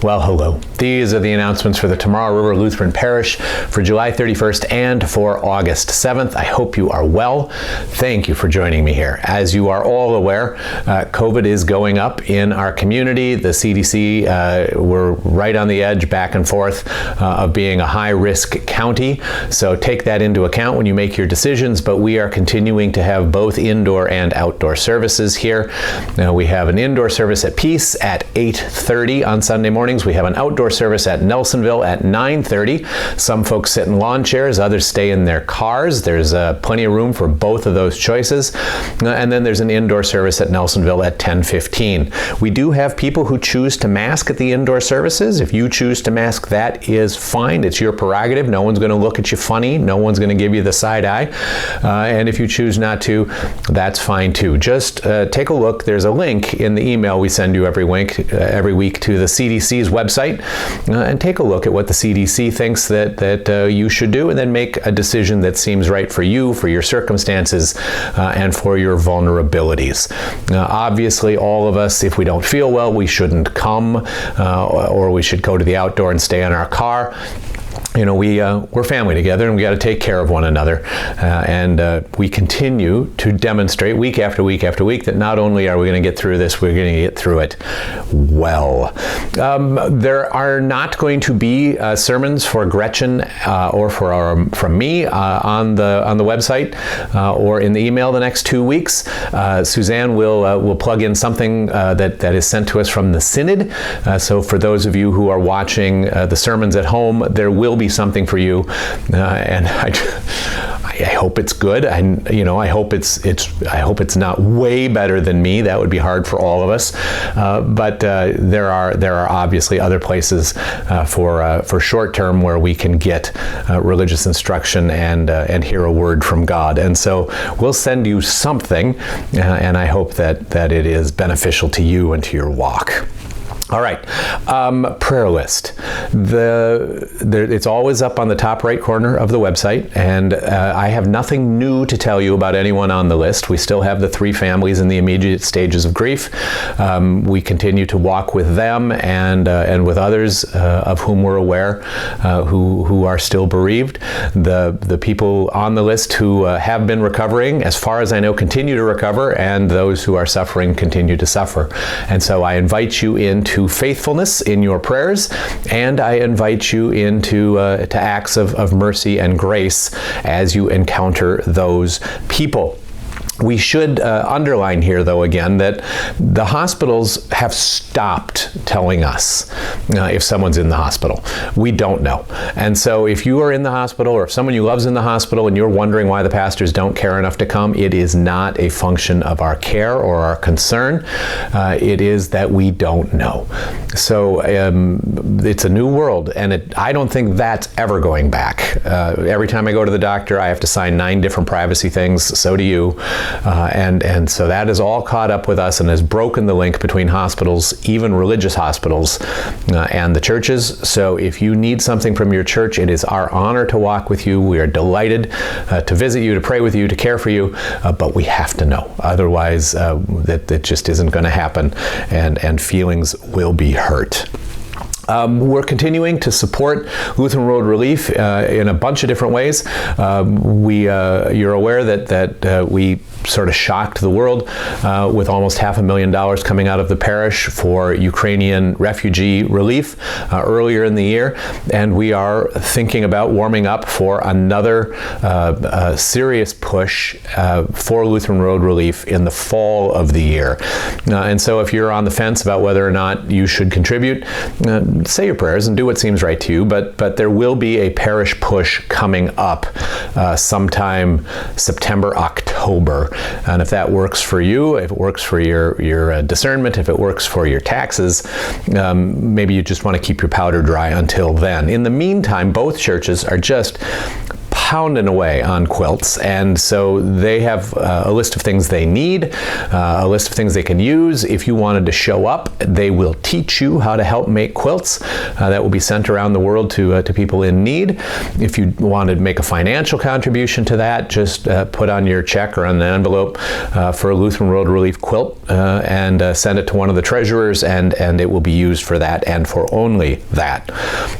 Well, hello. These are the announcements for the Tomorrow River Lutheran Parish for July 31st and for August 7th. I hope you are well. Thank you for joining me here. As you are all aware, COVID is going up in our community. The CDC, we're right on the edge, back and forth, of being a high-risk county. So take that into account when you make your decisions, but we are continuing to have both indoor and outdoor services here. Now, we have an indoor service at Peace at 8:30 on Sunday morning. We have an outdoor service at Nelsonville at 9:30. Some folks sit in lawn chairs, others stay in their cars. There's plenty of room for both of those choices. And then there's an indoor service at Nelsonville at 10:15. We do have people who choose to mask at the indoor services. If you choose to mask, that is fine. It's your prerogative. No one's going to look at you funny. No one's going to give you the side eye. And if you choose not to, that's fine too. Just take a look. There's a link in the email we send you every week to the CDC's website, and take a look at what the CDC thinks that you should do, and then make a decision that seems right for you, for your circumstances, and for your vulnerabilities. Obviously, all of us, if we don't feel well, we shouldn't come, or we should go to the outdoor and stay in our car. You know, we're family together, and we got to take care of one another. And we continue to demonstrate week after week after week that not only are we going to get through this, we're going to get through it well. There are not going to be sermons for Gretchen or from me on the website or in the email the next 2 weeks. Suzanne will plug in something that is sent to us from the Synod. So for those of you who are watching the sermons at home, there will be something for you, and I hope it's good. I hope it's not way better than me. That would be hard for all of us. But there are obviously other places for short term where we can get religious instruction and hear a word from God. And so we'll send you something, and I hope that it is beneficial to you and to your walk. All right, prayer list. It's always up on the top right corner of the website, and I have nothing new to tell you about anyone on the list. We still have the 3 families in the immediate stages of grief. We continue to walk with them and with others of whom we're aware who are still bereaved. The people on the list who have been recovering, as far as I know, continue to recover, and those who are suffering continue to suffer. And so I invite you into faithfulness in your prayers, and I invite you into to acts of mercy and grace as you encounter those people. We should underline here, though, again, that the hospitals have stopped telling us if someone's in the hospital. We don't know. And so if you are in the hospital, or if someone you love is in the hospital and you're wondering why the pastors don't care enough to come, it is not a function of our care or our concern. It is that we don't know. So it's a new world, and I don't think that's ever going back. Every time I go to the doctor, I have to sign 9 different privacy things. So do you. And so that is all caught up with us and has broken the link between hospitals, even religious hospitals, and the churches. So if you need something from your church, it is our honor to walk with you. We are delighted to visit you, to pray with you, to care for you, but we have to know. Otherwise, that just isn't going to happen, and feelings will be hurt. We're continuing to support Lutheran World Relief in a bunch of different ways. You're aware that we sort of shocked the world with almost $500,000 coming out of the parish for Ukrainian refugee relief earlier in the year, and we are thinking about warming up for another serious push for Lutheran World Relief in the fall of the year. And so if you're on the fence about whether or not you should contribute, say your prayers and do what seems right to you, but there will be a parish push coming up sometime September, October. And if that works for you, if it works for your discernment, if it works for your taxes, maybe you just want to keep your powder dry until then. In the meantime, both churches are just pounding away on quilts, and so they have a list of things they need, a list of things they can use. If you wanted to show up, they will teach you how to help make quilts that will be sent around the world to people in need. If you wanted to make a financial contribution to that, just put on your check or on an envelope for a Lutheran World Relief quilt and send it to one of the treasurers, and it will be used for that and for only that.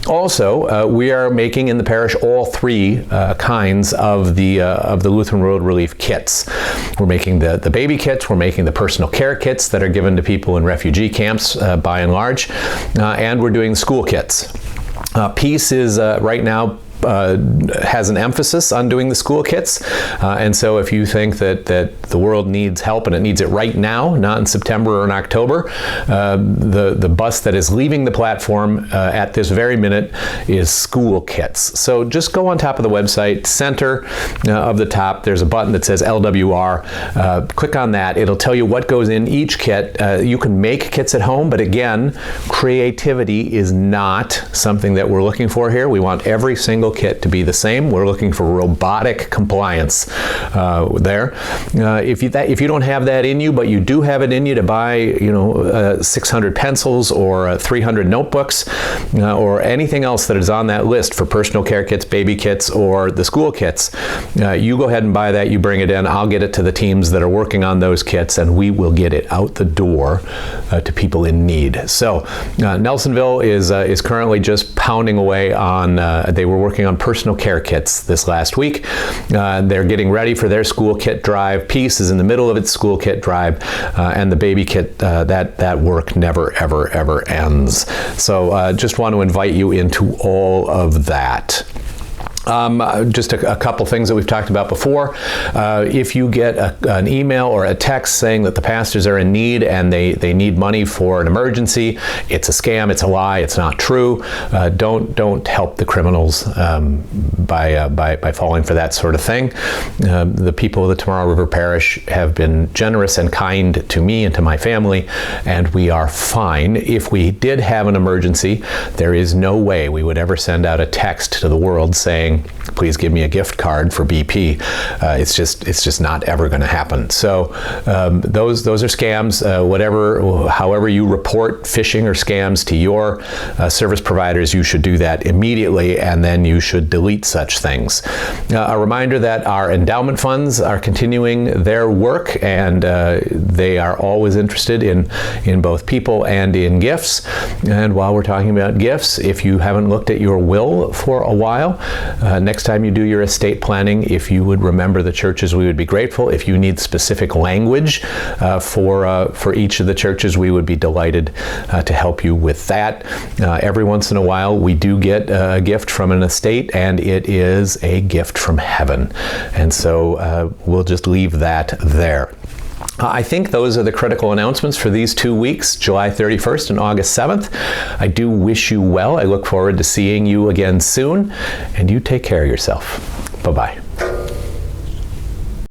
Also, we are making in the parish all three kinds of the Lutheran World Relief kits. We're making the baby kits, we're making the personal care kits that are given to people in refugee camps by and large, and we're doing school kits. Peace is right now has an emphasis on doing the school kits, and so if you think that the world needs help and it needs it right now, not in September or in October, the bus that is leaving the platform at this very minute is school kits. So just go on top of the website, center of the top, there's a button that says LWR. Click on that. It'll tell you what goes in each kit. You can make kits at home, but again, creativity is not something that we're looking for here. We want every single kit to be the same. We're looking for robotic compliance there. If you don't have that in you, but you do have it in you to buy 600 pencils or 300 notebooks or anything else that is on that list for personal care kits, baby kits, or the school kits, you go ahead and buy that, you bring it in, I'll get it to the teams that are working on those kits, and we will get it out the door to people in need. So Nelsonville is currently just pounding away on, they were working on personal care kits this last week. They're getting ready for their school kit drive. Peace is in the middle of its school kit drive, and the baby kit, that work never, ever ends. So just want to invite you into all of that. Just a couple things that we've talked about before. If you get an email or a text saying that the pastors are in need and they need money for an emergency, it's a scam, it's a lie, it's not true. Don't help the criminals by falling for that sort of thing. The people of the Tomorrow River Parish have been generous and kind to me and to my family, and we are fine. If we did have an emergency, there is no way we would ever send out a text to the world saying, please give me a gift card for BP. It's just not ever going to happen. So those are scams. However you report phishing or scams to your service providers, you should do that immediately, and then you should delete such things. A reminder that our endowment funds are continuing their work, and they are always interested in both people and in gifts. And while we're talking about gifts, if you haven't looked at your will for a while, next time you do your estate planning, if you would remember the churches, we would be grateful. If you need specific language for each of the churches, we would be delighted to help you with that. Every once in a while, we do get a gift from an estate, and it is a gift from heaven. And so we'll just leave that there. I think those are the critical announcements for these 2 weeks, July 31st and August 7th. I do wish you well. I look forward to seeing you again soon, and you take care of yourself. Bye-bye.